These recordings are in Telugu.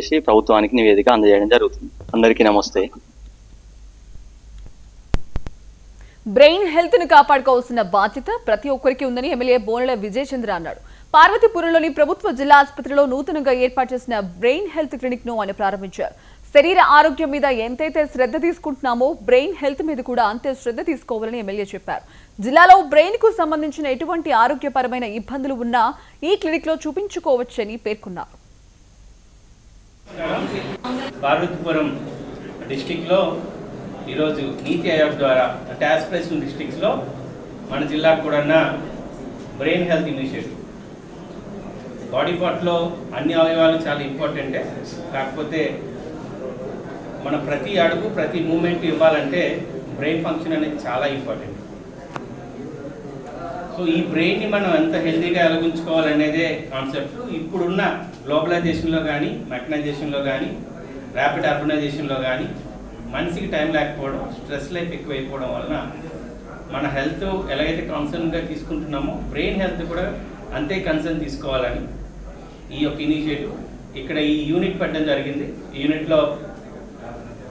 చేసి ప్రభుత్వానికి నివేదిక అందజేయడం జరుగుతుంది. అందరికీ నమస్తే. బ్రెయిన్ హెల్త్ ను కాపాడుకోవాల్సిన బాధ్యత ప్రతి ఒక్కరికి ఉందని ఎమ్మెల్యే బోనెల విజయచంద్ర అన్నాడు. పార్వతీపురంలోని ప్రభుత్వ జిల్లా ఆసుపత్రిలో నూతనంగా ఏర్పాటు చేసిన బ్రెయిన్ హెల్త్ క్లినిక్ ను ఆయన ప్రారంభించారు. శరీర ఆరోగ్యం మీద ఎంతైతే శ్రద్ధ తీసుకుంటున్నామో బ్రెయిన్ హెల్త్ మీద కూడా అంతే శ్రద్ధ తీసుకోవాలని ఎమ్మెల్యే చెప్పారు. జిల్లాలో బ్రెయిన్ కు సంబంధించిన ఎటువంటి ఆరోగ్యపరమైన ఇబ్బందులు ఉన్నా ఈ క్లినిక్ లో చూపించుకోవచ్చని పేర్కొన్నారు. పార్వతీపురం డిస్టిక్లో ఈరోజు నీతి ఆయోగ్ ద్వారా అంటే ఆస్పిరేషన్ డిస్ట్రిక్ట్స్లో మన జిల్లాకు కూడా బ్రెయిన్ హెల్త్ ఇనిషియేటివ్. బాడీ పార్ట్లో అన్ని అవయవాలు చాలా ఇంపార్టెంటే, కాకపోతే మన ప్రతి అడుగు ప్రతి మూమెంట్ ఇవ్వాలంటే బ్రెయిన్ ఫంక్షన్ అనేది చాలా ఇంపార్టెంట్. సో ఈ బ్రెయిన్ని మనం ఎంత హెల్తీగా ఎలాగుంచుకోవాలనేదే కాన్సెప్ట్. ఇప్పుడున్న గ్లోబలైజేషన్లో కానీ మెకనైజేషన్లో కానీ ర్యాపిడ్ అర్బనైజేషన్లో కానీ మనిషికి టైం లేకపోవడం, స్ట్రెస్ లైఫ్ ఎక్కువైపోవడం వలన మన హెల్త్ ఎలాగైతే కన్సర్న్గా తీసుకుంటున్నామో బ్రెయిన్ హెల్త్ కూడా అంతే కన్సర్న్ తీసుకోవాలని ఈ యొక్క ఇనిషియేటివ్ ఇక్కడ ఈ యూనిట్ పెట్టడం జరిగింది. ఈ యూనిట్లో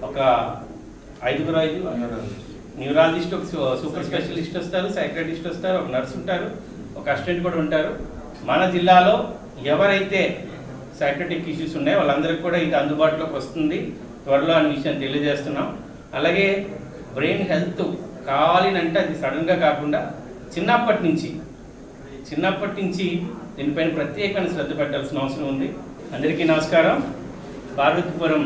ఒక 5 న్యూరాలజిస్ట్, ఒక సూపర్ స్పెషలిస్ట్ వస్తారు, సైక్రటిస్ట్ వస్తారు, ఒక నర్స్ ఉంటారు, ఒక అసిస్టెంట్ కూడా ఉంటారు. మన జిల్లాలో ఎవరైతే సైక్రటిక్ ఇష్యూస్ ఉన్నాయో వాళ్ళందరికీ కూడా ఇది అందుబాటులోకి వస్తుంది త్వరలో అనే విషయాన్ని తెలియజేస్తున్నాం. అలాగే బ్రెయిన్ హెల్త్ కావాలి అంటే అది సడన్గా కాకుండా చిన్నప్పటి నుంచి దీనిపైన ప్రత్యేకమైన శ్రద్ధ పెట్టాల్సిన అవసరం ఉంది. అందరికీ నమస్కారం. పార్వతీపురం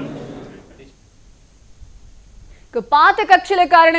పాత కక్షల కారణంగా